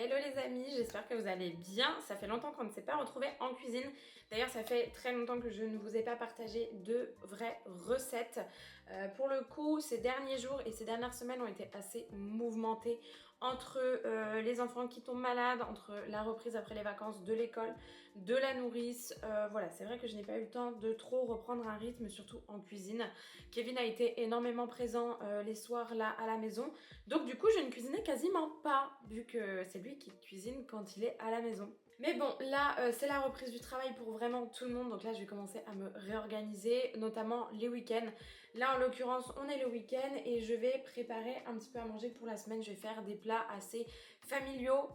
Hello les amis, j'espère que vous allez bien. Ça fait longtemps qu'on ne s'est pas retrouvés en cuisine. D'ailleurs, ça fait très longtemps que je ne vous ai pas partagé de vraies recettes. Pour le coup, ces derniers jours et ces dernières semaines ont été assez mouvementées entre les enfants qui tombent malades, entre la reprise après les vacances de l'école, de la nourrice. Voilà, c'est vrai que je n'ai pas eu le temps de trop reprendre un rythme, surtout en cuisine. Kevin a été énormément présent les soirs là à la maison. Donc du coup, je ne cuisinais quasiment pas, vu que c'est lui qui cuisine quand il est à la maison. Mais bon, là, c'est la reprise du travail pour vraiment tout le monde. Donc là, je vais commencer à me réorganiser, notamment les week-ends. Là, en l'occurrence, on est le week-end et je vais préparer un petit peu à manger pour la semaine. Je vais faire des plats assez familiaux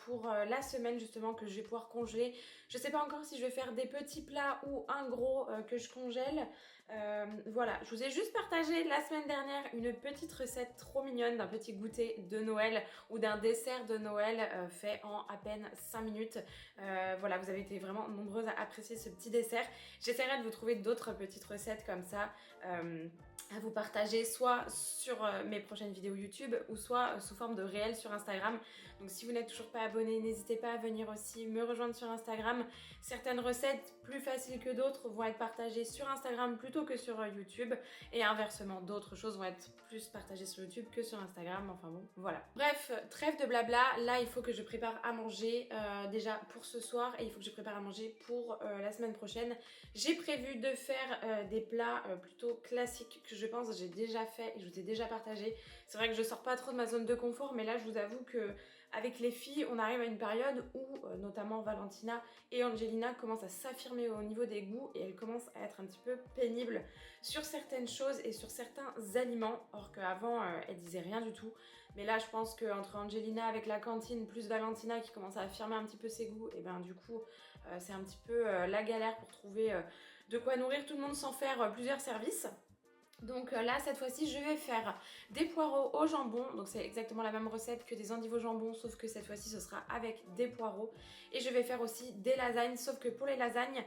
pour la semaine, justement, que je vais pouvoir congeler. Je sais pas encore si je vais faire des petits plats ou un gros que je congèle. Voilà, je vous ai juste partagé la semaine dernière une petite recette trop mignonne d'un petit goûter de Noël ou d'un dessert de Noël fait en à peine 5 minutes. Voilà, vous avez été vraiment nombreuses à apprécier ce petit dessert. J'essaierai de vous trouver d'autres petites recettes comme ça à vous partager, soit sur mes prochaines vidéos YouTube ou soit sous forme de réel sur Instagram. Donc si vous n'êtes toujours pas abonné, n'hésitez pas à venir aussi me rejoindre sur Instagram. Certaines recettes plus faciles que d'autres vont être partagées sur Instagram plutôt que sur YouTube, et inversement, d'autres choses vont être plus partagées sur YouTube que sur Instagram. Enfin bon, voilà. Bref, trêve de blabla. Là, il faut que je prépare à manger déjà pour ce soir, et il faut que je prépare à manger pour la semaine prochaine. J'ai prévu de faire des plats plutôt classiques que je pense j'ai déjà fait et je vous ai déjà partagé. C'est vrai que je sors pas trop de ma zone de confort, mais là je vous avoue que avec les filles, on arrive à une période où notamment Valentina et Angelina commencent à s'affirmer au niveau des goûts, et elles commencent à être un petit peu pénibles sur certaines choses et sur certains aliments, or qu'avant elles disaient rien du tout. Mais là je pense qu'entre Angelina avec la cantine plus Valentina qui commence à affirmer un petit peu ses goûts, et ben du coup c'est un petit peu la galère pour trouver de quoi nourrir tout le monde sans faire plusieurs services. Donc là, cette fois-ci, je vais faire des poireaux au jambon. Donc c'est exactement la même recette que des endives au jambon, sauf que cette fois-ci, ce sera avec des poireaux. Et je vais faire aussi des lasagnes, sauf que pour les lasagnes,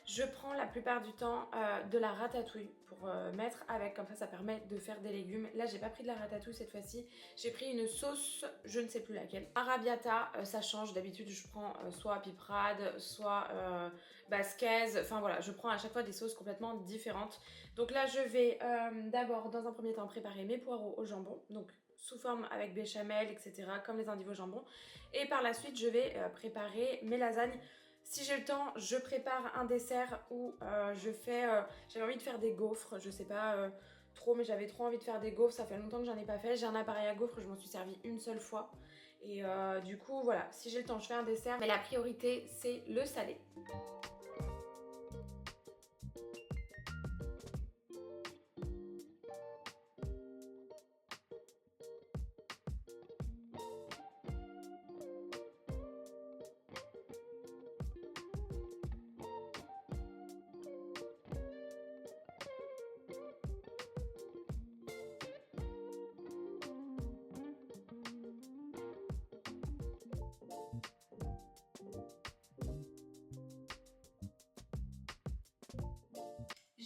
je prends la plupart du temps de la ratatouille pour mettre avec, comme ça permet de faire des légumes. Là j'ai pas pris de la ratatouille cette fois-ci, j'ai pris une sauce, je ne sais plus laquelle, arrabbiata. Ça change, d'habitude je prends soit piperade, soit basquaise, enfin voilà, je prends à chaque fois des sauces complètement différentes. Donc là je vais d'abord dans un premier temps préparer mes poireaux au jambon, donc sous forme avec béchamel, etc., comme les endives au jambon. Et par la suite je vais préparer mes lasagnes. Si j'ai le temps, je prépare un dessert où j'avais envie de faire des gaufres, je sais pas trop, mais j'avais trop envie de faire des gaufres, ça fait longtemps que j'en ai pas fait. J'ai un appareil à gaufres, je m'en suis servi une seule fois. Et du coup, voilà, si j'ai le temps, je fais un dessert, mais la priorité, c'est le salé.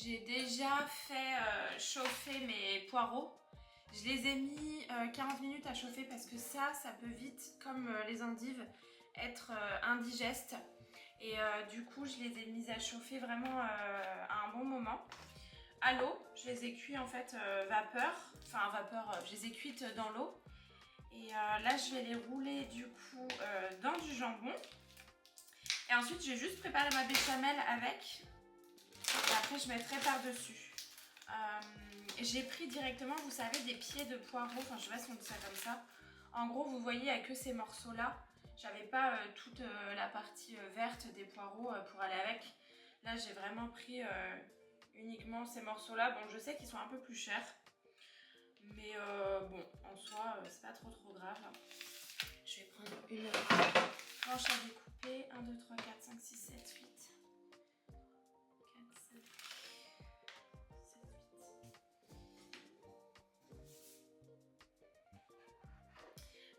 J'ai déjà fait chauffer mes poireaux. Je les ai mis 40 minutes à chauffer parce que ça peut vite, comme les endives, être indigeste. Et du coup, je les ai mises à chauffer vraiment à un bon moment. À l'eau, je les ai cuits en fait je les ai cuites dans l'eau. Et là, je vais les rouler du coup dans du jambon. Et ensuite, je vais juste préparer ma béchamel avec. Et après, je mettrai par-dessus. J'ai pris directement, vous savez, des pieds de poireaux. Enfin, je sais pas si on dit ça comme ça. En gros, vous voyez, il n'y a que ces morceaux-là. J'avais pas toute la partie verte des poireaux pour aller avec. Là, j'ai vraiment pris uniquement ces morceaux-là. Bon, je sais qu'ils sont un peu plus chers. Mais bon, en soi, c'est pas trop grave. Je vais prendre une planche à découper. 1, 2, 3, 4, 5, 6, 7, 8. 4, 5, 7, 8.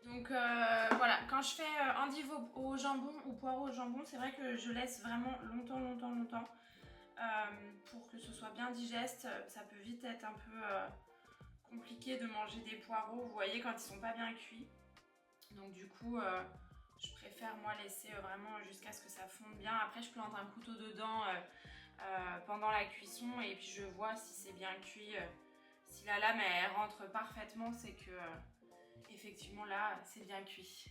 Donc voilà, quand je fais endive au jambon ou poireaux au jambon, c'est vrai que je laisse vraiment longtemps pour que ce soit bien digeste. Ça peut vite être un peu compliqué de manger des poireaux, vous voyez, quand ils sont pas bien cuits. Donc du coup, Je préfère moi laisser vraiment jusqu'à ce que ça fonde bien. Après je plante un couteau dedans pendant la cuisson et puis je vois si c'est bien cuit. Si la lame elle rentre parfaitement, c'est que effectivement là c'est bien cuit.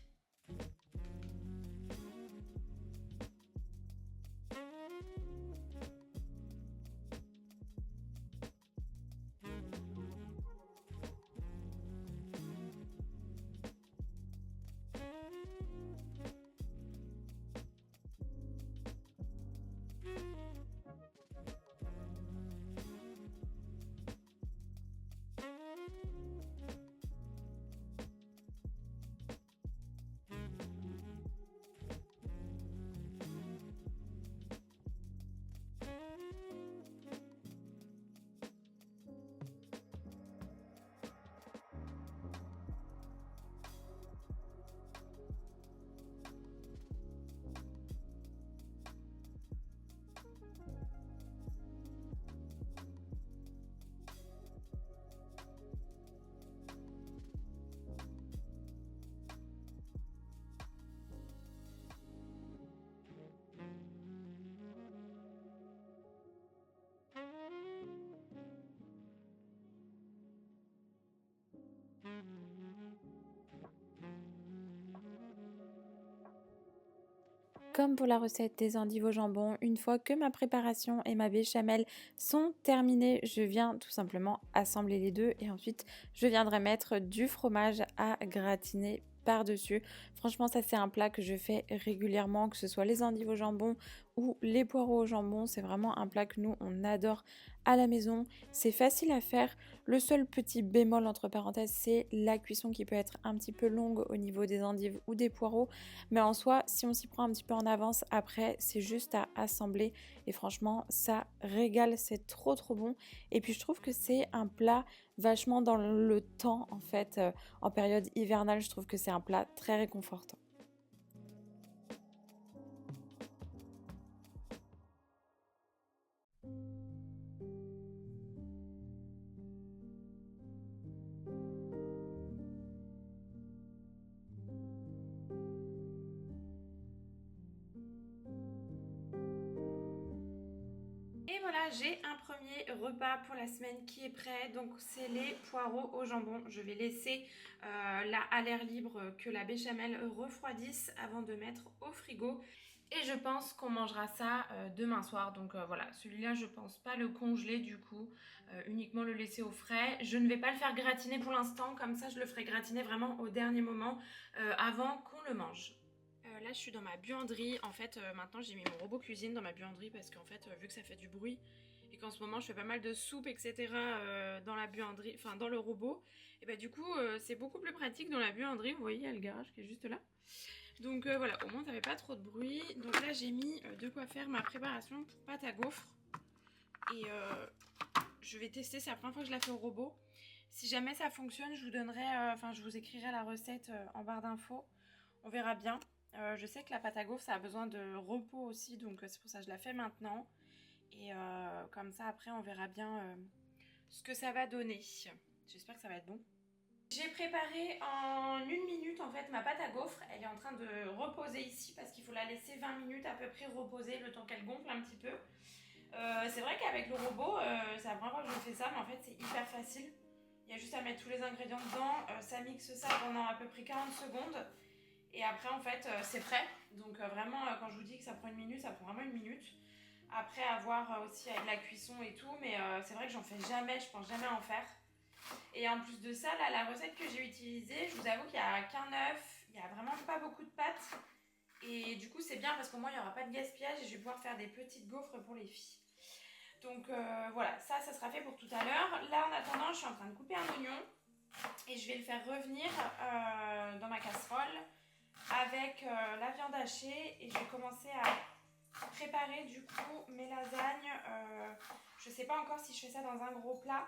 Comme pour la recette des endives au jambon, une fois que ma préparation et ma béchamel sont terminées, je viens tout simplement assembler les deux et ensuite je viendrai mettre du fromage à gratiner par-dessus. Franchement, ça c'est un plat que je fais régulièrement, que ce soit les endives au jambon ou les poireaux au jambon. C'est vraiment un plat que nous on adore à la maison. C'est facile à faire. Le seul petit bémol entre parenthèses, c'est la cuisson qui peut être un petit peu longue au niveau des endives ou des poireaux. Mais en soi, si on s'y prend un petit peu en avance, après, c'est juste à assembler. Et franchement, ça régale, c'est trop trop bon. Et puis je trouve que c'est un plat vachement dans le temps, en fait. En période hivernale, je trouve que c'est un plat très réconfortant. Et voilà, j'ai un premier repas pour la semaine qui est prêt. Donc c'est les poireaux au jambon. Je vais laisser là à l'air libre que la béchamel refroidisse avant de mettre au frigo. Et je pense qu'on mangera ça demain soir. Donc voilà, celui-là je pense pas le congeler du coup, uniquement le laisser au frais. Je ne vais pas le faire gratiner pour l'instant, comme ça je le ferai gratiner vraiment au dernier moment avant qu'on le mange. Là je suis dans ma buanderie, en fait maintenant j'ai mis mon robot cuisine dans ma buanderie parce qu'en fait vu que ça fait du bruit et qu'en ce moment je fais pas mal de soupe etc dans la buanderie, enfin dans le robot, et bah du coup c'est beaucoup plus pratique dans la buanderie, vous voyez il y a le garage qui est juste là. Donc voilà, au moins ça fait pas trop de bruit. Donc là j'ai mis de quoi faire ma préparation pour pâte à gaufres et je vais tester, c'est la première fois que je la fais au robot. Si jamais ça fonctionne je vous donnerai, enfin je vous écrirai la recette en barre d'infos, on verra bien. Je sais que la pâte à gaufres ça a besoin de repos aussi, donc c'est pour ça que je la fais maintenant. Et comme ça après on verra bien ce que ça va donner. J'espère que ça va être bon. J'ai préparé en 1 minute en fait ma pâte à gaufres. Elle est en train de reposer ici parce qu'il faut la laisser 20 minutes à peu près reposer le temps qu'elle gonfle un petit peu. C'est vrai qu'avec le robot, c'est la première fois que je fais ça, mais en fait c'est hyper facile. Il y a juste à mettre tous les ingrédients dedans, ça mixe ça pendant à peu près 40 secondes. Et après en fait c'est prêt. Donc vraiment quand je vous dis que ça prend 1 minute, ça prend vraiment 1 minute. Après à voir aussi avec la cuisson et tout, mais c'est vrai que j'en fais jamais, je pense jamais en faire. Et en plus de ça, là, la recette que j'ai utilisée, je vous avoue qu'il n'y a qu'un œuf, il n'y a vraiment pas beaucoup de pâtes. Et du coup, c'est bien parce qu'au moins, il n'y aura pas de gaspillage et je vais pouvoir faire des petites gaufres pour les filles. Donc voilà, ça sera fait pour tout à l'heure. Là, en attendant, je suis en train de couper un oignon et je vais le faire revenir dans ma casserole avec la viande hachée et je vais commencer à préparer du coup mes lasagnes. Je sais pas encore si je fais ça dans un gros plat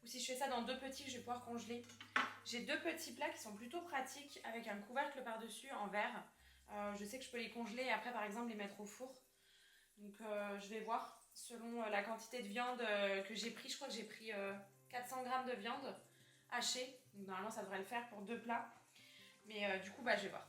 ou si je fais ça dans 2 petits que je vais pouvoir congeler. J'ai 2 petits plats qui sont plutôt pratiques avec un couvercle par-dessus en verre. Je sais que je peux les congeler et après par exemple les mettre au four. Donc je vais voir selon la quantité de viande que j'ai pris. Je crois que j'ai pris 400 g de viande hachée. Donc normalement ça devrait le faire pour 2 plats. Mais du coup je vais voir.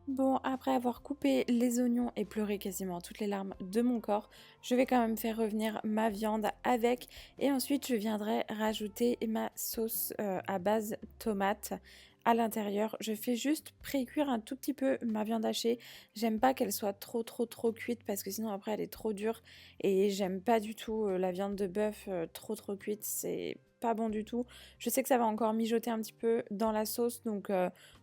Bon, après avoir coupé les oignons et pleuré quasiment toutes les larmes de mon corps, je vais quand même faire revenir ma viande avec et ensuite je viendrai rajouter ma sauce à base tomate à l'intérieur. Je fais juste pré-cuire un tout petit peu ma viande hachée. J'aime pas qu'elle soit trop cuite parce que sinon après elle est trop dure et j'aime pas du tout la viande de bœuf trop cuite. C'est pas bon du tout. Je sais que ça va encore mijoter un petit peu dans la sauce donc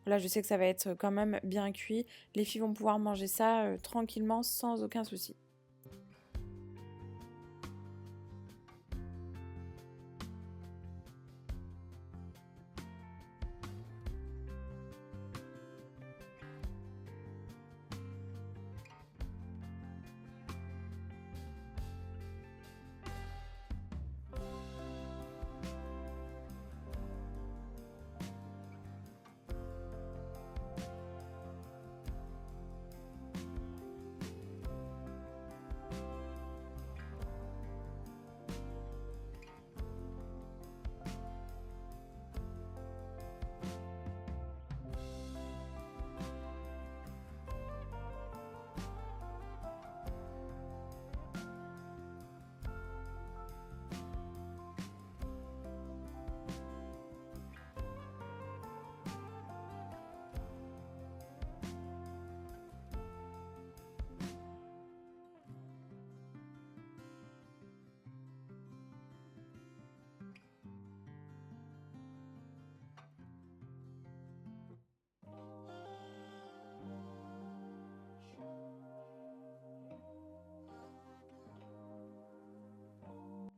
voilà, je sais que ça va être quand même bien cuit. Les filles vont pouvoir manger ça tranquillement sans aucun souci.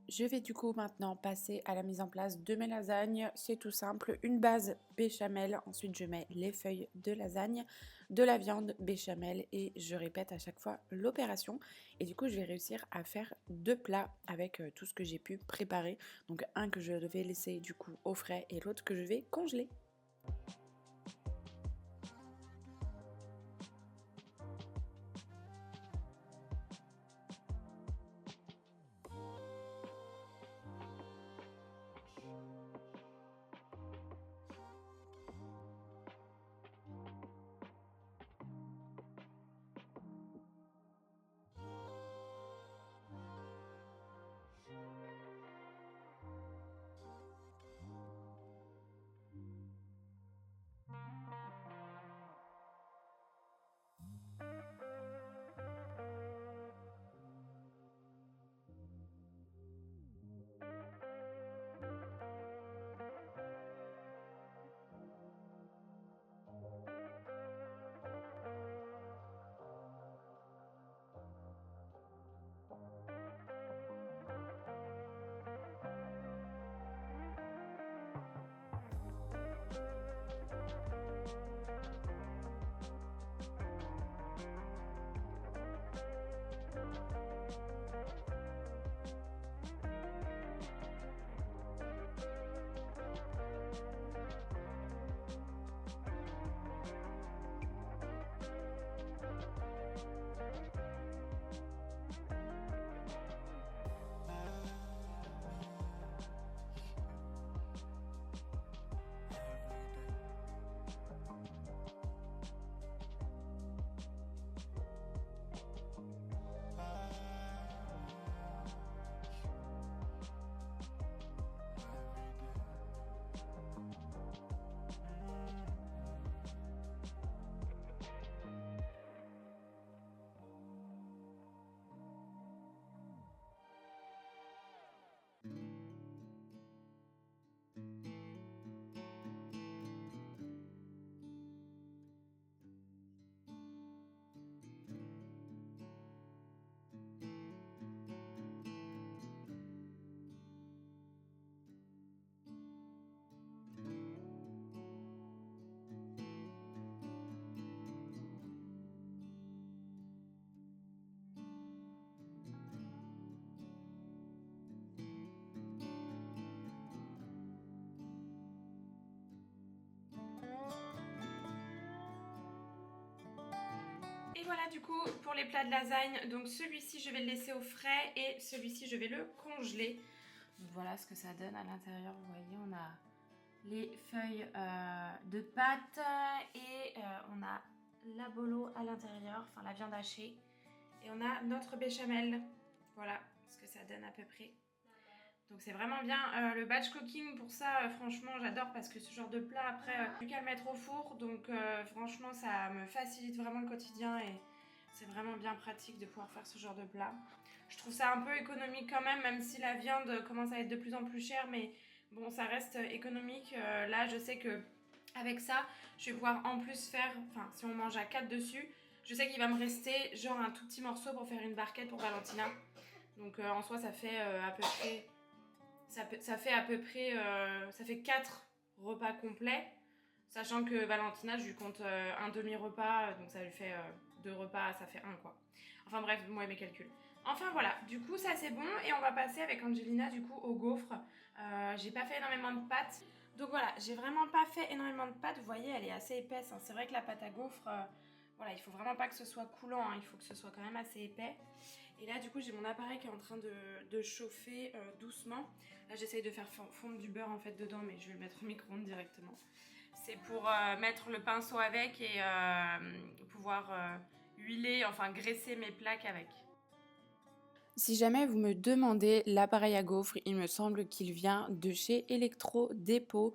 Je vais du coup maintenant passer à la mise en place de mes lasagnes. C'est tout simple, une base béchamel, ensuite je mets les feuilles de lasagne, de la viande béchamel et je répète à chaque fois l'opération. Et du coup je vais réussir à faire deux plats avec tout ce que j'ai pu préparer. Donc un que je vais laisser du coup au frais et l'autre que je vais congeler. Et voilà du coup pour les plats de lasagne, donc celui-ci je vais le laisser au frais et celui-ci je vais le congeler. Donc voilà ce que ça donne à l'intérieur, vous voyez on a les feuilles de pâte et on a la bolo à l'intérieur, enfin la viande hachée. Et on a notre béchamel. Voilà ce que ça donne à peu près. Donc c'est vraiment bien. Le batch cooking pour ça, franchement j'adore parce que ce genre de plat après, plus qu'à le mettre au four. Donc franchement ça me facilite vraiment le quotidien et c'est vraiment bien pratique de pouvoir faire ce genre de plat. Je trouve ça un peu économique quand même, même si la viande commence à être de plus en plus chère, mais bon, ça reste économique. Là, je sais que avec ça, je vais pouvoir en plus faire, enfin, si on mange à 4 dessus, je sais qu'il va me rester genre un tout petit morceau pour faire une barquette pour Valentina. Donc en soi, ça fait à peu près, ça fait à peu près, ça fait 4 repas complets. Sachant que Valentina, je lui compte un demi-repas, donc ça lui fait 2 repas, ça fait 1 quoi. Enfin bref, moi mes calculs. Enfin voilà, du coup ça c'est bon et on va passer avec Angelina du coup au gaufre. J'ai pas fait énormément de pâtes. Donc voilà, j'ai vraiment pas fait énormément de pâtes. Vous voyez, elle est assez épaisse, hein. C'est vrai que la pâte à gaufre, voilà, il faut vraiment pas que ce soit coulant, hein. Il faut que ce soit quand même assez épais. Et là du coup j'ai mon appareil qui est en train de chauffer doucement. Là j'essaye de faire fondre du beurre en fait dedans, mais je vais le mettre au micro-ondes directement. C'est pour mettre le pinceau avec et pouvoir huiler, enfin graisser mes plaques avec. Si jamais vous me demandez l'appareil à gaufres, il me semble qu'il vient de chez Electro Dépôt.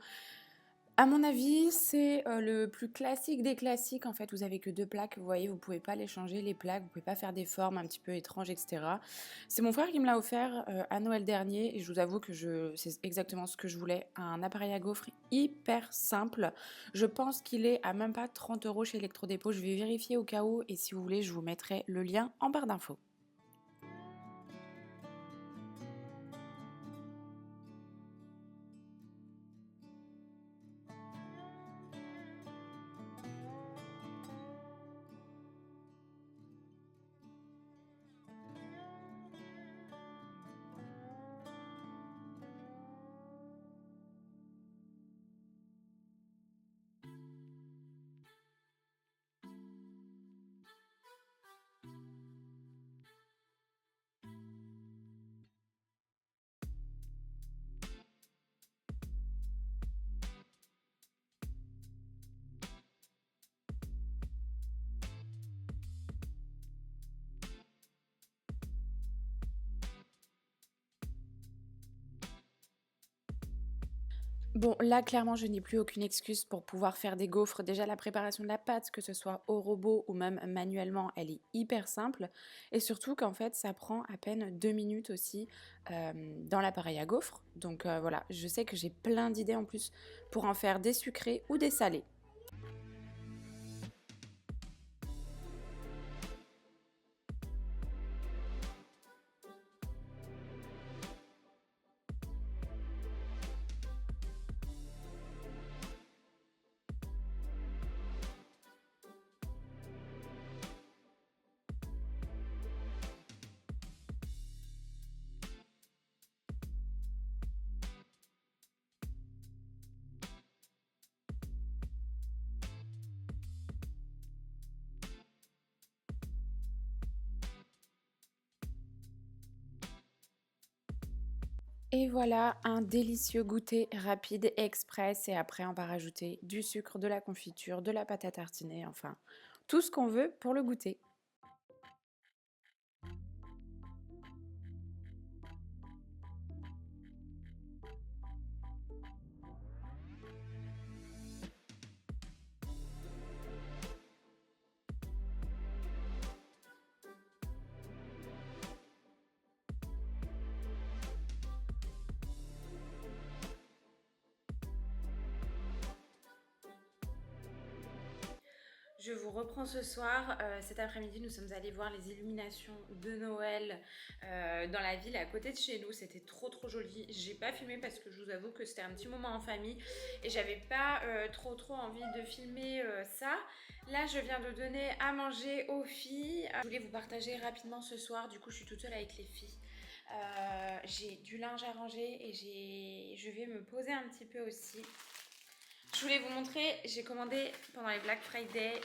À mon avis, c'est le plus classique des classiques. En fait, vous avez que 2 plaques. Vous voyez, vous pouvez pas les changer, les plaques. Vous pouvez pas faire des formes un petit peu étranges, etc. C'est mon frère qui me l'a offert à Noël dernier. Et je vous avoue que c'est exactement ce que je voulais. Un appareil à gaufres hyper simple. Je pense qu'il est à même pas 30 € chez Electrodépôt. Je vais vérifier au cas où. Et si vous voulez, je vous mettrai le lien en barre d'infos. Bon, là, clairement, je n'ai plus aucune excuse pour pouvoir faire des gaufres. Déjà, la préparation de la pâte, que ce soit au robot ou même manuellement, elle est hyper simple. Et surtout qu'en fait, ça prend à peine 2 minutes aussi dans l'appareil à gaufres. Donc voilà, je sais que j'ai plein d'idées en plus pour en faire des sucrés ou des salés. Et voilà un délicieux goûter rapide, express. Et après, on va rajouter du sucre, de la confiture, de la pâte à tartiner, enfin, tout ce qu'on veut pour le goûter. Je vous reprends ce soir. Cet après-midi, nous sommes allés voir les illuminations de Noël dans la ville à côté de chez nous. C'était trop joli. J'ai pas filmé parce que je vous avoue que c'était un petit moment en famille et j'avais pas trop envie de filmer ça. Là, je viens de donner à manger aux filles. Je voulais vous partager rapidement ce soir. Du coup, je suis toute seule avec les filles. J'ai du linge à ranger et je vais me poser un petit peu aussi. Je voulais vous montrer, j'ai commandé pendant les Black Friday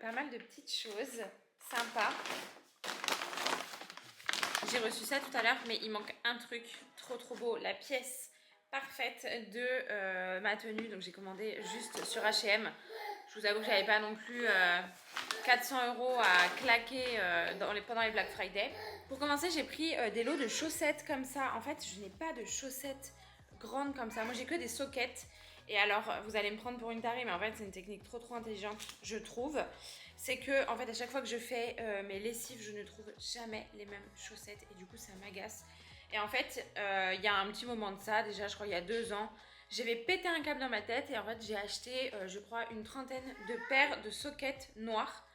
pas mal de petites choses sympas. J'ai reçu ça tout à l'heure, mais il manque un truc trop beau. La pièce parfaite de ma tenue. Donc j'ai commandé juste sur H&M. Je vous avoue que j'avais pas non plus 400 € à claquer pendant les Black Friday. Pour commencer, j'ai pris des lots de chaussettes comme ça. En fait, je n'ai pas de chaussettes grandes comme ça. Moi, j'ai que des sockets. Et alors, vous allez me prendre pour une tarée, mais en fait, c'est une technique trop intelligente, je trouve. C'est que, en fait, à chaque fois que je fais mes lessives, je ne trouve jamais les mêmes chaussettes. Et du coup, ça m'agace. Et en fait, il y a un petit moment de ça, déjà, je crois, il y a 2 ans, j'avais pété un câble dans ma tête. Et en fait, j'ai acheté, je crois, une trentaine de paires de sockets noirs.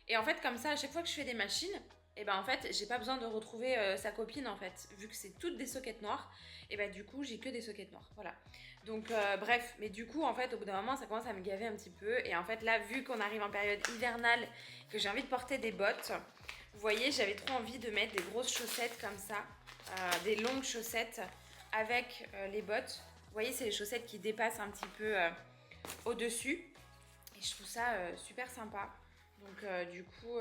Et en fait, comme ça, à chaque fois que je fais des machines, et ben en fait, j'ai pas besoin de retrouver sa copine en fait, vu que c'est toutes des sockets noires. Et ben du coup, j'ai que des sockets noirs, voilà. Donc bref, mais du coup, en fait, au bout d'un moment, ça commence à me gaver un petit peu. Et en fait, là, vu qu'on arrive en période hivernale, que j'ai envie de porter des bottes, vous voyez, j'avais trop envie de mettre des grosses chaussettes comme ça, des longues chaussettes avec les bottes. Vous voyez, c'est les chaussettes qui dépassent un petit peu au-dessus. Et je trouve ça super sympa. Donc du coup,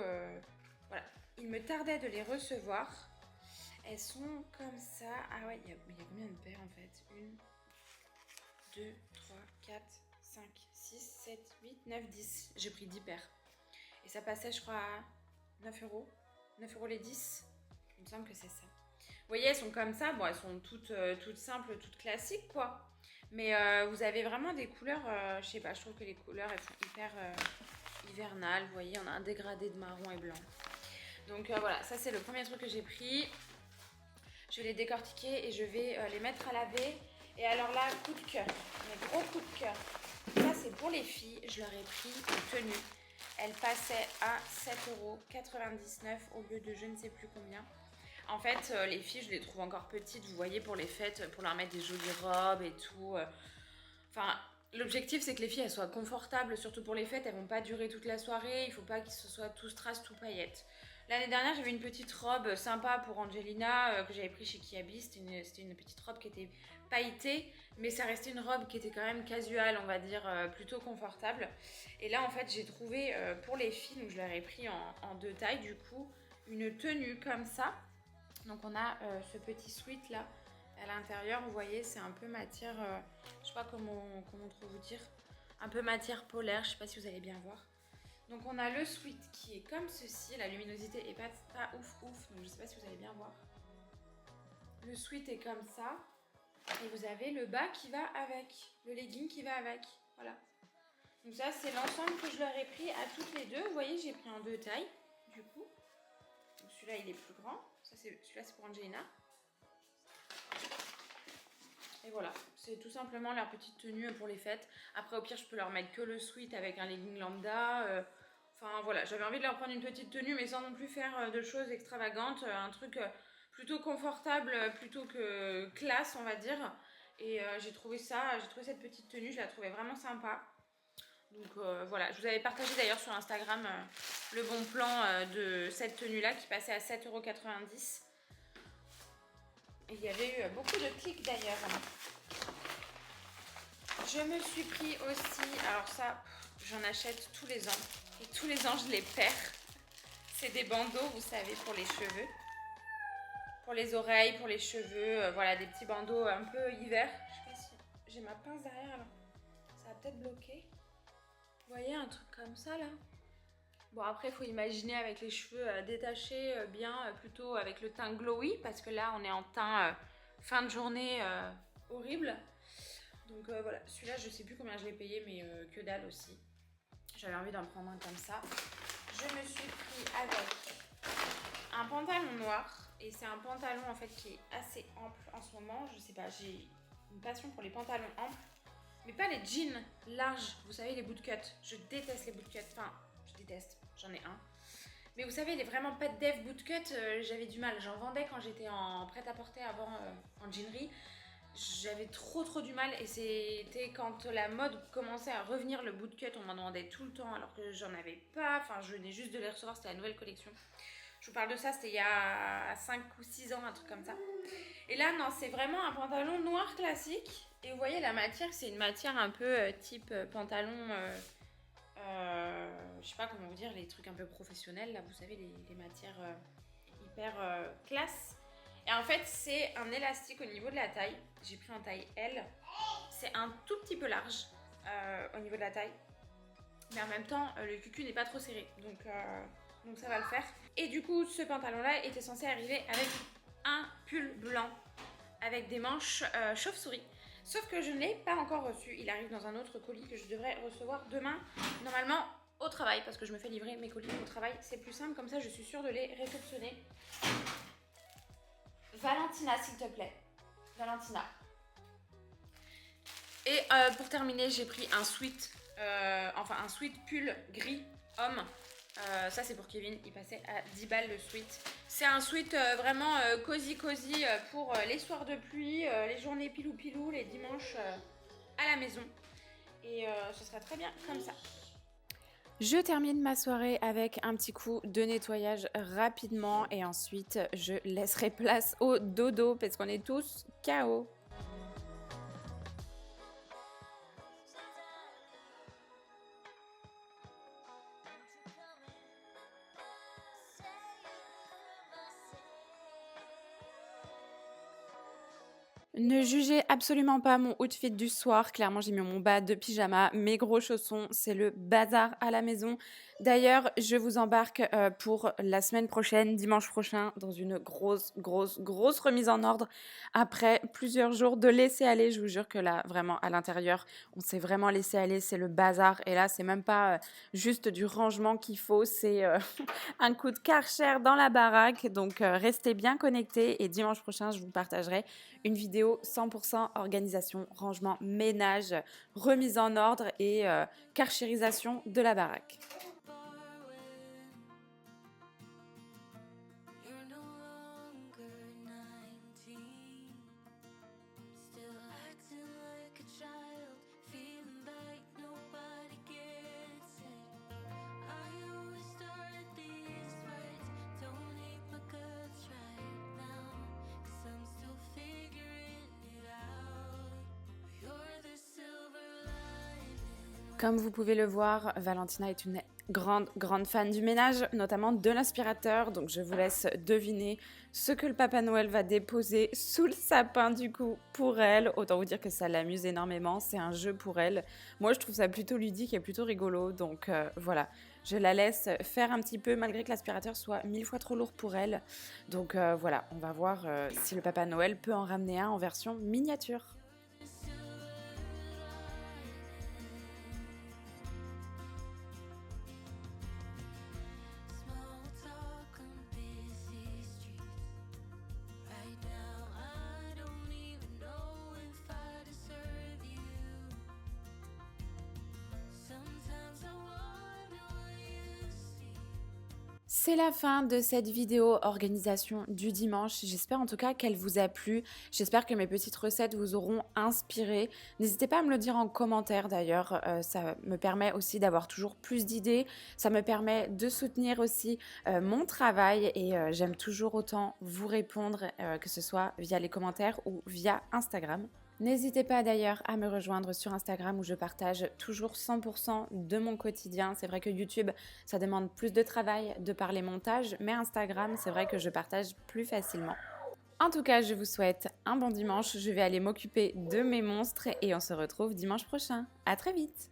voilà. Il me tardait de les recevoir. Elles sont comme ça. Ah ouais, il y a combien de paires en fait? 1, 2, 3, 4, 5, 6, 7, 8, 9, 10. J'ai pris 10 paires. Et ça passait, je crois, à 9 €. 9 € les 10. Il me semble que c'est ça. Vous voyez, elles sont comme ça. Bon, elles sont toutes simples, toutes classiques, quoi. Mais vous avez vraiment des couleurs, je sais pas, je trouve que les couleurs, elles sont hyper hivernales. Vous voyez, on a un dégradé de marron et blanc. Donc voilà, ça c'est le premier truc que j'ai pris. Je vais les décortiquer et je vais les mettre à laver. Et alors là, coup de cœur, un gros coup de cœur. Ça c'est pour les filles, je leur ai pris une tenue. Elle passait à 7,99 € au lieu de je ne sais plus combien. En fait, les filles, je les trouve encore petites, vous voyez, pour les fêtes, pour leur mettre des jolies robes et tout. Enfin, l'objectif, c'est que les filles, elles soient confortables, surtout pour les fêtes. Elles vont pas durer toute la soirée. Il faut pas qu'ils se soient tout strass, tout paillettes. L'année dernière, j'avais une petite robe sympa pour Angelina que j'avais pris chez Kiabi. C'était une petite robe qui était pailletée, mais ça restait une robe qui était quand même casual, on va dire, plutôt confortable. Et là, en fait, j'ai trouvé pour les filles, donc je leur ai pris en 2 tailles, du coup, une tenue comme ça. Donc on a ce petit sweat là à l'intérieur, vous voyez, c'est un peu matière, je sais pas comment trop vous dire, un peu matière polaire, je sais pas si vous allez bien voir. Donc on a le sweat qui est comme ceci, la luminosité est pas ouf, donc je sais pas si vous allez bien voir. Le sweat est comme ça, et vous avez le bas qui va avec, le legging qui va avec, voilà. Donc ça c'est l'ensemble que je leur ai pris à toutes les deux, vous voyez, j'ai pris en 2 tailles, du coup. Donc celui-là il est plus grand, celui-là c'est pour Angelina. Et voilà, c'est tout simplement leur petite tenue pour les fêtes. Après au pire je peux leur mettre que le sweat avec un legging lambda. Enfin voilà, j'avais envie de leur prendre une petite tenue mais sans non plus faire de choses extravagantes. Un truc plutôt confortable, plutôt que classe on va dire. Et j'ai trouvé cette petite tenue, je la trouvais vraiment sympa. Donc voilà, je vous avais partagé d'ailleurs sur Instagram le bon plan de cette tenue là qui passait à 7,90 €. Et il y avait eu beaucoup de clics d'ailleurs. Je me suis pris aussi, alors ça, j'en achète tous les ans. Et tous les ans, je les perds. C'est des bandeaux, vous savez, pour les cheveux. Pour les oreilles, pour les cheveux. Voilà, des petits bandeaux un peu hiver. Je sais pas si j'ai ma pince derrière, là. Ça va peut-être bloquer. Vous voyez, un truc comme ça, là. Bon, après, il faut imaginer avec les cheveux détachés, bien, plutôt avec le teint glowy. Parce que là, on est en teint fin de journée horrible. Donc voilà, celui-là, je sais plus combien je l'ai payé, mais que dalle aussi. J'avais envie d'en prendre un comme ça. Je me suis pris avec un pantalon noir. Et c'est un pantalon en fait qui est assez ample en ce moment. Je sais pas, j'ai une passion pour les pantalons amples. Mais pas les jeans larges, vous savez, les bootcut. Je déteste les bootcut. Enfin, je déteste, j'en ai un. Mais vous savez, les vraiment pas de dev bootcut, j'avais du mal. J'en vendais quand j'étais en prêt-à-porter avant en jeanerie. J'avais trop du mal et c'était quand la mode commençait à revenir, le bootcut, on m'en demandait tout le temps alors que j'en avais pas. Enfin, je venais juste de les recevoir, c'était la nouvelle collection. Je vous parle de ça, c'était il y a 5 ou 6 ans, un truc comme ça. Et là, non, c'est vraiment un pantalon noir classique. Et vous voyez, la matière, c'est une matière un peu type pantalon, je sais pas comment vous dire, les trucs un peu professionnels, là, vous savez, les matières hyper classe. Et en fait, c'est un élastique au niveau de la taille. J'ai pris en taille L. C'est un tout petit peu large au niveau de la taille. Mais en même temps, le cucu n'est pas trop serré. Donc ça va le faire. Et du coup, ce pantalon-là était censé arriver avec un pull blanc avec des manches chauve-souris. Sauf que je ne l'ai pas encore reçu. Il arrive dans un autre colis que je devrais recevoir demain. Normalement, au travail, parce que je me fais livrer mes colis au travail. C'est plus simple, comme ça je suis sûre de les réceptionner. Valentina, s'il te plaît. Valentina. Et pour terminer, j'ai pris un sweat, un sweat pull gris homme. Ça c'est pour Kevin, il passait à 10 balles le sweat. C'est un sweat vraiment cosy pour les soirs de pluie, les journées pilou, les dimanches à la maison. Et ce sera très bien comme ça. Je termine ma soirée avec un petit coup de nettoyage rapidement et ensuite je laisserai place au dodo parce qu'on est tous KO. Ne jugez absolument pas mon outfit du soir. Clairement, j'ai mis mon bas de pyjama, mes gros chaussons. C'est le bazar à la maison. D'ailleurs, je vous embarque pour la semaine prochaine, dimanche prochain, dans une grosse remise en ordre. Après plusieurs jours de laisser aller, je vous jure que là, vraiment, à l'intérieur, on s'est vraiment laissé aller. C'est le bazar. Et là, c'est même pas juste du rangement qu'il faut. C'est un coup de Karcher dans la baraque. Donc, restez bien connectés. Et dimanche prochain, je vous partagerai une vidéo 100% organisation, rangement, ménage, remise en ordre et karchérisation de la baraque. Comme vous pouvez le voir, Valentina est une grande fan du ménage, notamment de l'aspirateur. Donc je vous laisse deviner ce que le Papa Noël va déposer sous le sapin du coup pour elle. Autant vous dire que ça l'amuse énormément, c'est un jeu pour elle. Moi je trouve ça plutôt ludique et plutôt rigolo. Donc voilà, je la laisse faire un petit peu malgré que l'aspirateur soit 1000 fois trop lourd pour elle. Donc voilà, on va voir si le Papa Noël peut en ramener un en version miniature. C'est la fin de cette vidéo organisation du dimanche. J'espère en tout cas qu'elle vous a plu. J'espère que mes petites recettes vous auront inspiré. N'hésitez pas à me le dire en commentaire d'ailleurs. Ça me permet aussi d'avoir toujours plus d'idées. Ça me permet de soutenir aussi mon travail et j'aime toujours autant vous répondre, que ce soit via les commentaires ou via Instagram. N'hésitez pas d'ailleurs à me rejoindre sur Instagram où je partage toujours 100% de mon quotidien. C'est vrai que YouTube, ça demande plus de travail de par les montages, mais Instagram, c'est vrai que je partage plus facilement. En tout cas, je vous souhaite un bon dimanche. Je vais aller m'occuper de mes monstres et on se retrouve dimanche prochain. À très vite!